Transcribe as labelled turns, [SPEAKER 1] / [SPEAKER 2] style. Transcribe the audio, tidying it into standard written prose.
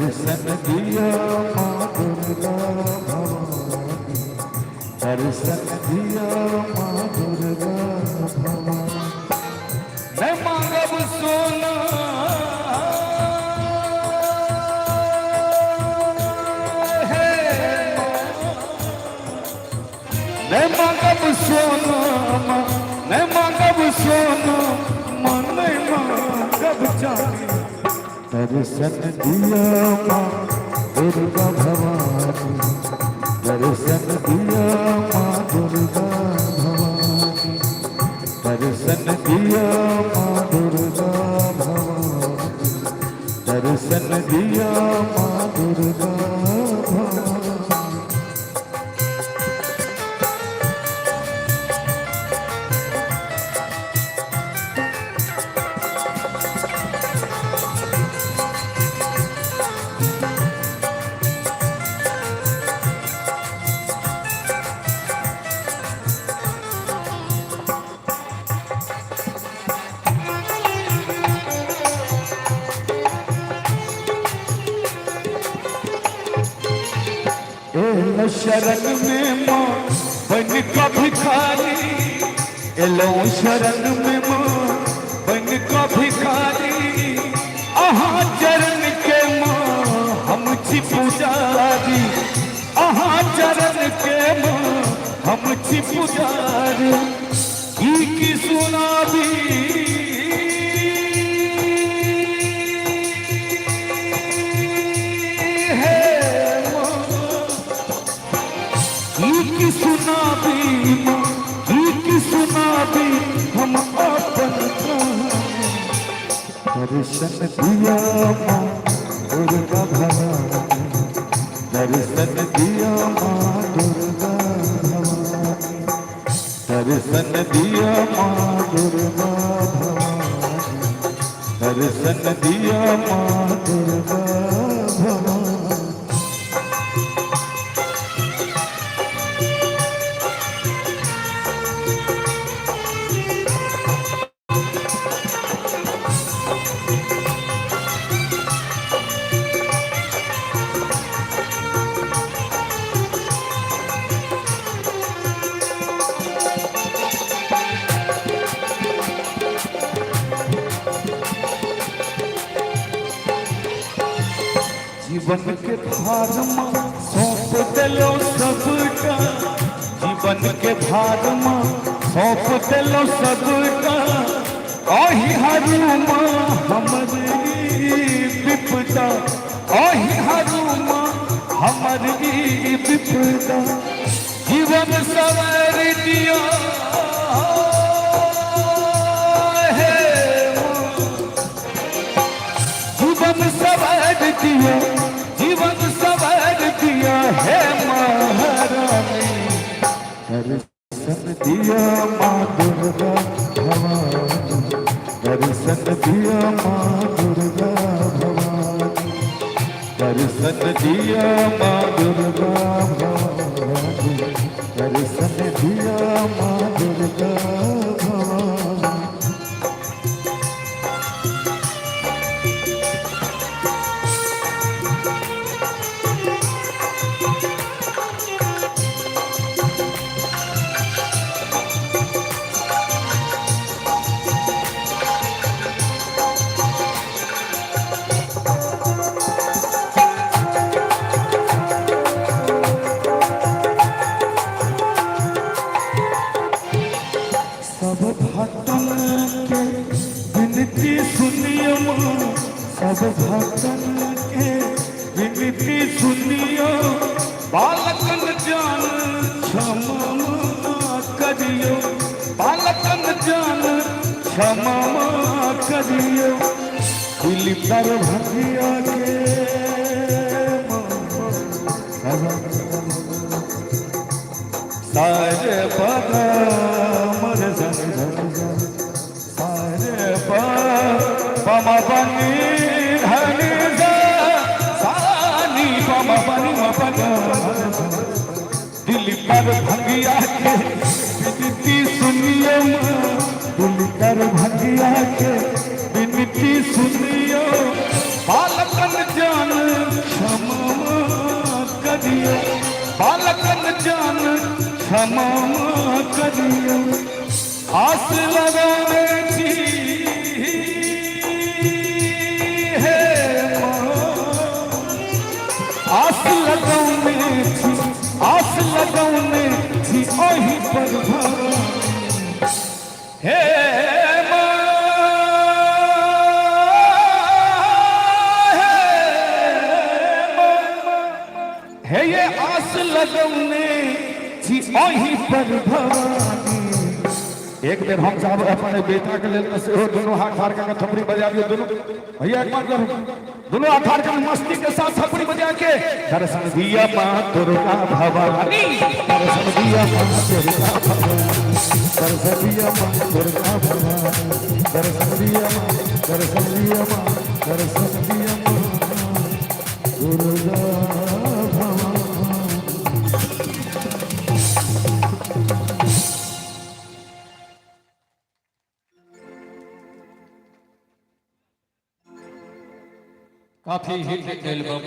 [SPEAKER 1] दर्शन दिया माँ दुर्गा भवानी, दर्शन दिया माँ दुर्गा भवानी। मैं मांगब सोना मैं मांगब सोना, मैं मांगब सोना, मन मांगब चांदी। दर्शन दिया माँ दुर्गा भवानी, दर्शन दिया माँ दुर्गा भवानी, दर्शन दिया माँ दुर्गा भवानी, दर्शन दिया माँ दुर्गा भवानी। शरण में माँ बन का भिखारी, एलो शरण में माँ बन का भिखारी। आहा चरण के माँ हम छी पुजारी, आहा चरण के माँ हम छी पुजारी। की सुनाबी सुनाबी हम अपन दर्शन दिया माँ दुर्गा भवानी, दर्शन दिया माँ दुर्गा भवानी, दर्शन दिया माँ दुर्गा भवानी, दर्शन दिया माँ दुर्गा भवानी। जीवन के भार माँ सौंप दिलो सबका, जीवन के भार माँ सौंप दिलो सबका। आही हरू माँ हमारी विपदा, आही हरू माँ हमारी विपदा। जीवन सवार दिया है जीवन सवार दिया, जीवन सवार दिया है महारानी। दर्शन दिया माँ दुर्गा भवानी, दर्शन दिया माँ दुर्गा भवानी, दर्शन दिया माँ दुर्गा भवानी, दर्शन दिया माँ दुर्गा भवानी। सब भक्तन के विनती सुनियो माँ, सब भक्तन के विनती सुनियो। बालकन जान क्षमा करियो, बालकन जान क्षमा करियो। दिल पर भगिया के सारे बगा मर सारे पम बनी हनी सानी पम बनी मपन। दिल पर भगिया के विनती सुनियो, दिल पर भगिया के विनती सुनियो। बालकन जान जान क्षमा करियो आस लगाने थी है आस लगाने थी आस लगाने थी वही पर हे है ये आस लगौने थी वही पर भवानी। एक बेर हम साहब अपने बेटा के लेल दोनों हाथ ठार करके थपड़ी बजा दियो दोनों भैया एक बार दोनों हाथ ठार कर मस्ती के साथ थपड़ी बजा के दर्शन दिया मां दुर्गा भवानी दर्शन दिया मां दुर्गा भवानी दर्शन दिया मां दुर्गा भवानी दर्शन दिया मां दर्शन दिया मां दर्शन दिया मां दुर्गा
[SPEAKER 2] काफी हिट एल्बम